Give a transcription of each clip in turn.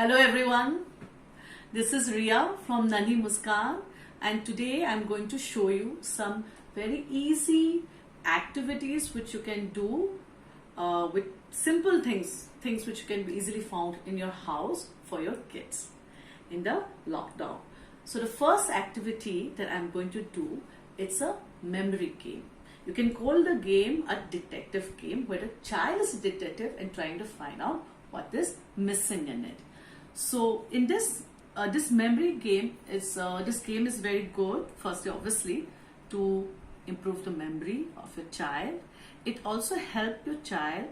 Hello everyone, this is Ria from Nani Muskan, and today I'm going to show you some very easy activities which you can do with simple things which can be easily found in your house for your kids in the lockdown. So the first activity that I'm going to do, it's a memory game. You can call the game a detective game where the child is a detective and trying to find out what is missing in it. So in this memory game is this game is very good. Firstly, obviously, to improve the memory of your child. It also helps your child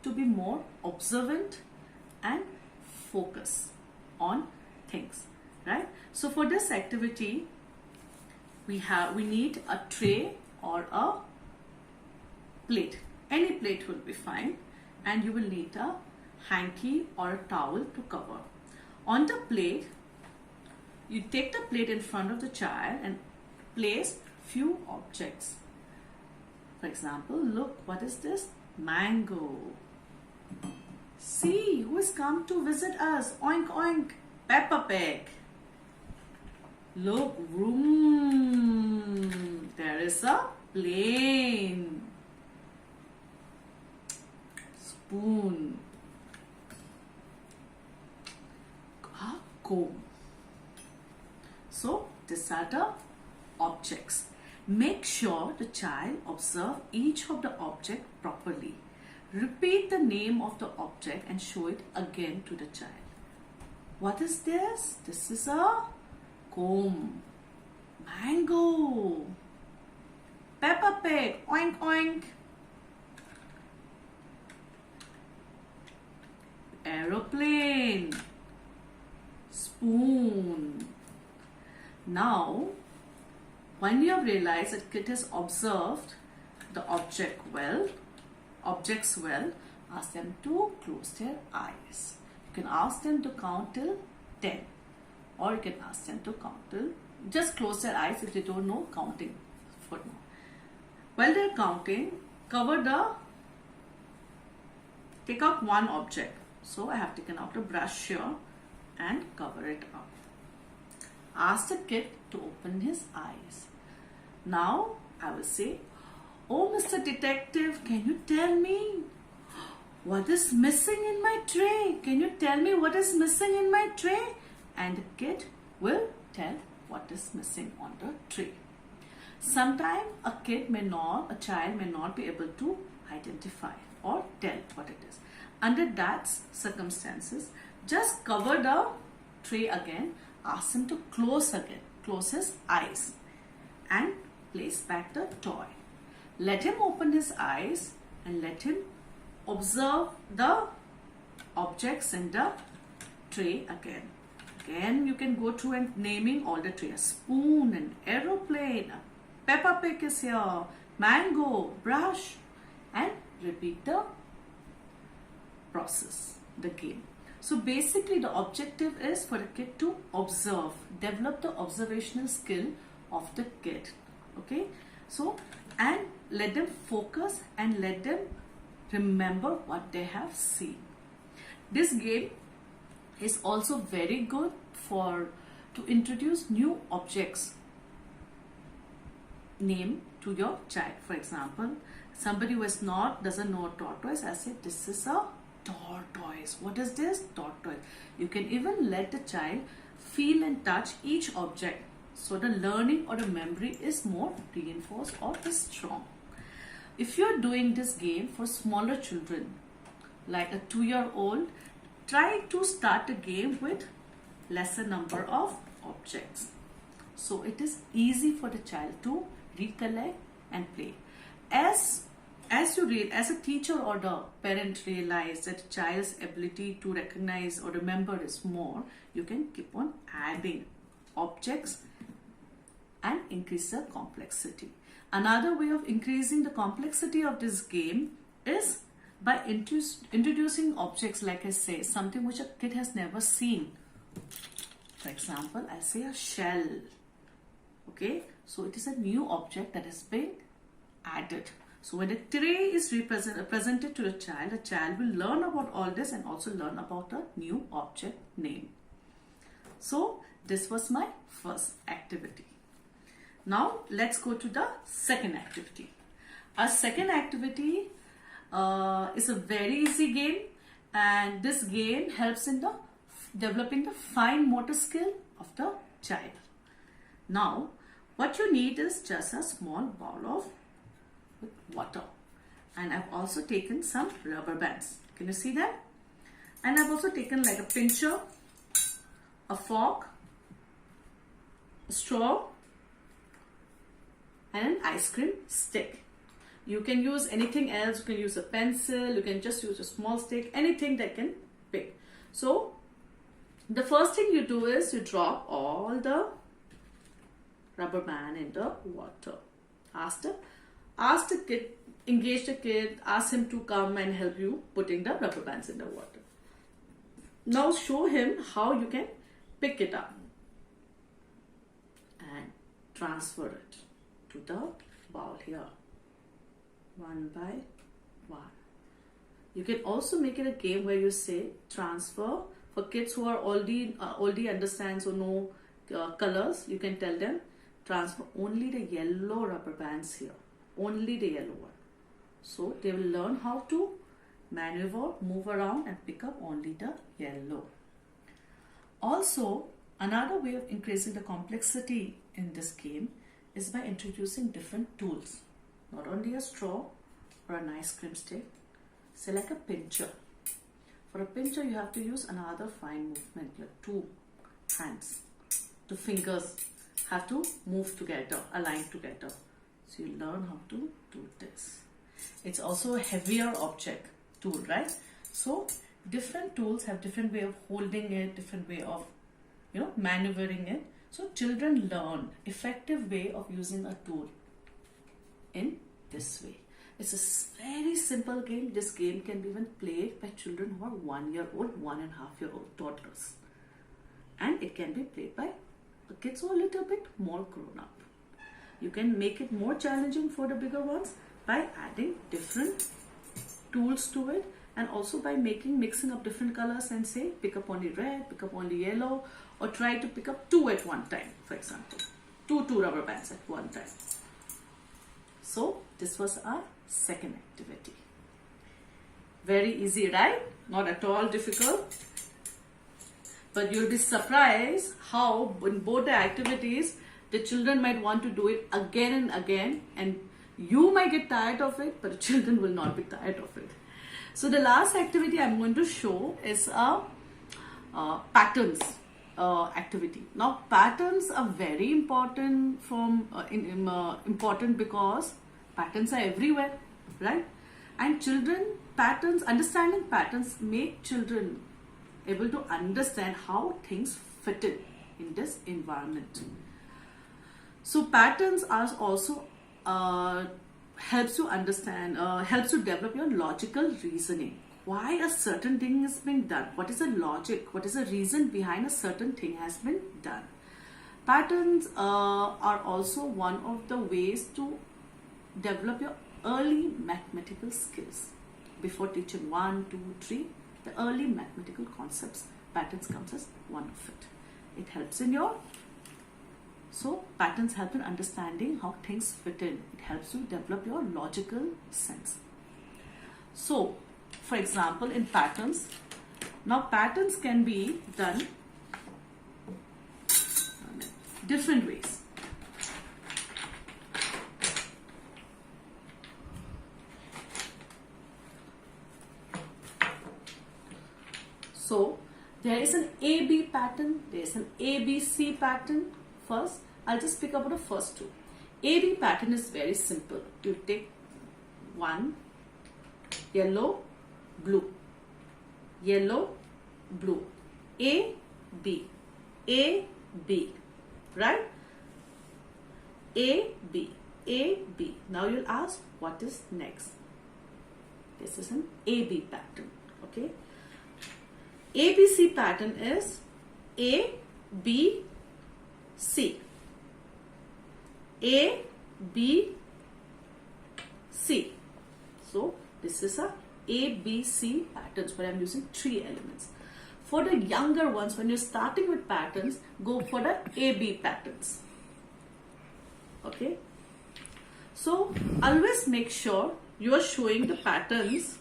to be more observant and focus on things, right? So for this activity, we need a tray or a plate. Any plate will be fine, and you will need a hanky or a towel to cover. On the plate, you take the plate in front of the child and place few objects. For example, look, what is this? Mango. See, who has come to visit us? Oink oink, Peppa Pig. Look, vroom. There is a plane. Spoon. Comb. So these are the objects. Make sure the child observe each of the object properly. Repeat the name of the object and show it again to the child. What is this? This is a comb. Mango. Peppa Pig. Oink oink. Aeroplane. Spoon. Now, when you have realized that kid has observed the objects well, ask them to close their eyes. You can ask them to count till 10, or you can ask them to count till, just close their eyes if they don't know counting for now. While they're counting, take out one object. So I have taken out a brush here and cover it up. Ask the kid to open his eyes. Now I will say, "Oh, Mr. Detective, can you tell me what is missing in my tray? Can you tell me what is missing in my tray?" And the kid will tell what is missing on the tray. Sometimes a child may not be able to identify or tell what it is. Under that circumstances, just cover the tray again, ask him to close his eyes and place back the toy. Let him open his eyes and let him observe the objects in the tray again. Again, you can go through and naming all the trays. Spoon, an aeroplane, Peppa Pig is here, mango, brush, and repeat the process, the game. So basically the objective is for the kid to observe, develop the observational skill of the kid. Okay, so and let them focus and let them remember what they have seen. This game is also very good to introduce new objects name to your child. For example, somebody who doesn't know a tortoise, I say this is a tortoise. What is this? Tortoise. You can even let the child feel and touch each object, so the learning or the memory is more reinforced or is strong. If you're doing this game for smaller children, like a 2-year-old, try to start the game with lesser number of objects, so it is easy for the child to recollect and play. As a teacher or the parent realize that child's ability to recognize or remember is more, you can keep on adding objects and increase the complexity. Another way of increasing the complexity of this game is by introducing objects, like I say, something which a kid has never seen. For example, I say a shell. Okay, so it is a new object that has been added. So when a tray is presented to the child will learn about all this and also learn about a new object name. So this was my first activity. Now let's go to the second activity. Our second activity is a very easy game, and this game helps in the developing the fine motor skill of the child. Now what you need is just a small bowl of water, and I've also taken some rubber bands. Can you see that? And I've also taken like a pincher, a fork, a straw, and an ice cream stick. You can use anything else. You can use a pencil, you can just use a small stick, anything that can pick. So the first thing you do is you drop all the rubber band in the water. Ask the kid, engage the kid, ask him to come and help you putting the rubber bands in the water. Now show him how you can pick it up and transfer it to the bowl here, one by one. You can also make it a game where you say transfer. For kids who are already understands or know colors, you can tell them transfer only the yellow rubber bands here, only the yellow one. So they will learn how to maneuver, move around and pick up only the yellow. Also, another way of increasing the complexity in this game is by introducing different tools. Not only a straw or an ice cream stick, say like a pincher. For a pincher you have to use another fine movement. Your two hands, two fingers have to move together, align together. So you learn how to do this. It's also a heavier object tool, right? So different tools have different way of holding it, different way of maneuvering it. So children learn effective way of using a tool in this way. It's a very simple game. This game can be even played by children who are 1 year old, 1.5-year-old toddlers. And it can be played by kids who are a little bit more grown up. You can make it more challenging for the bigger ones by adding different tools to it, and also by mixing up different colors and say pick up only red, pick up only yellow, or try to pick up two at one time, for example. Two rubber bands at one time. So this was our second activity. Very easy, right? Not at all difficult. But you'll be surprised how in both the activities the children might want to do it again and again, and you might get tired of it, but the children will not be tired of it. So the last activity I'm going to show is a patterns activity. Now patterns are very important important because patterns are everywhere, right? And understanding patterns make children able to understand how things fit in this environment. So patterns are also helps you understand, helps you develop your logical reasoning. Why a certain thing is being done? What is the logic? What is the reason behind a certain thing has been done? Patterns are also one of the ways to develop your early mathematical skills. Before teaching 1, 2, 3, the early mathematical concepts, patterns comes as one of it. It helps in your So patterns help in understanding how things fit in. It helps you develop your logical sense. So, for example, in patterns, now patterns can be done different ways. So, there is an AB pattern, there is an ABC pattern. First, I'll just pick up the first two. AB pattern is very simple. You take one, yellow, blue, yellow, blue, A, B, right? A, B. Now you'll ask, what is next? This is an AB pattern, okay? ABC pattern is A, B, C. A, B, C. So this is a ABC patterns where I'm using 3 elements. For the younger ones, when you're starting with patterns, go for the AB patterns. Okay. So always make sure you are showing the patterns.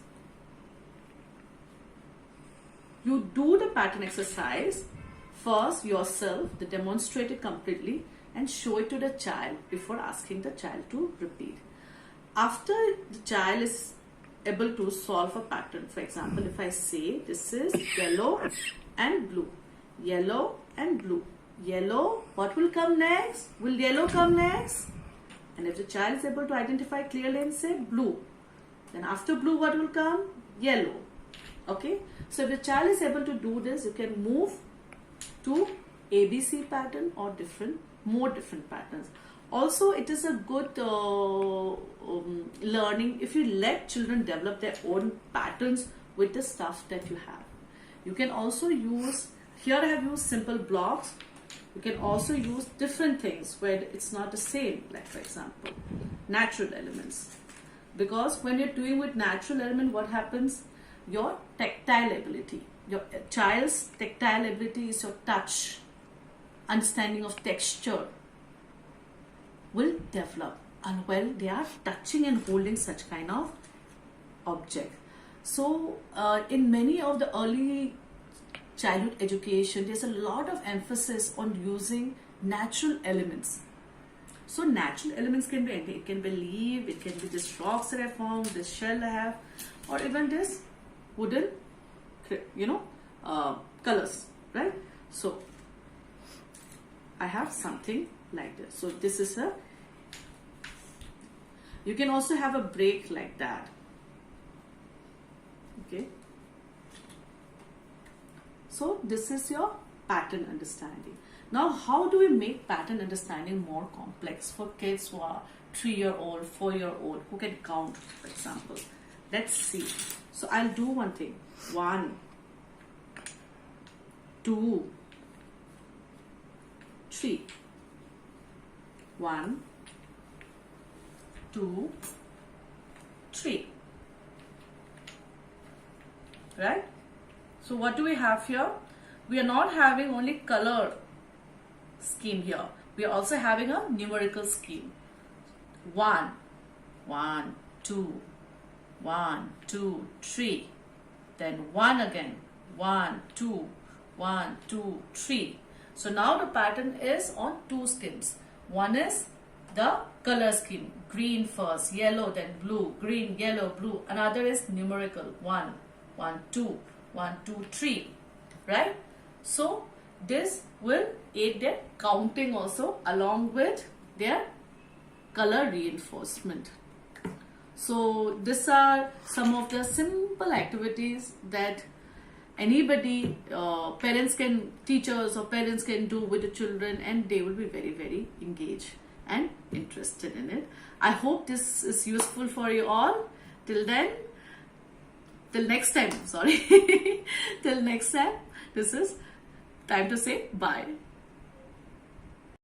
You do the pattern exercise first yourself, demonstrate it completely and show it to the child before asking the child to repeat. After the child is able to solve a pattern, for example, if I say this is yellow and blue, yellow and blue, yellow, what will come next? Will yellow come next? And if the child is able to identify clearly and say blue, then after blue what will come? Yellow. Okay, so if the child is able to do this, you can move to ABC pattern or more different patterns. Also, it is a good learning if you let children develop their own patterns with the stuff that you have. You can also use, here I have used simple blocks. You can also use different things where it's not the same, like for example, natural elements. Because when you're doing with natural element, what happens? Your tactile ability, your child's tactile ability is your touch, understanding of texture will develop, and when they are touching and holding such kind of object. So in many of the early childhood education, there's a lot of emphasis on using natural elements. So natural elements can be anything. It can be leaf, it can be this rocks that I found, this shell I have, or even this wooden, colors, right? So I have something like this. So this is you can also have a break like that. Okay. So this is your pattern understanding. Now, how do we make pattern understanding more complex for kids who are 3-year-old, 4-year-old, who can count, for example? Let's see. So I'll do one thing. 1, 2, 3. 1, 2, 3. Right? So what do we have here? We are not having only color scheme here. We are also having a numerical scheme. 1, 1, 2, 1, 2, 3. Then 1 again. 1, 2, 1, 2, 3. So now the pattern is on 2 schemes. One is the color scheme. Green first, yellow, then blue. Green, yellow, blue. Another is numerical. 1, 1, 2, 1, 2, 3. Right? So this will aid their counting also along with their color reinforcement. So these are some of the simple activities that anybody, teachers or parents can do with the children, and they will be very, very engaged and interested in it. I hope this is useful for you all. Till next time, this is time to say bye.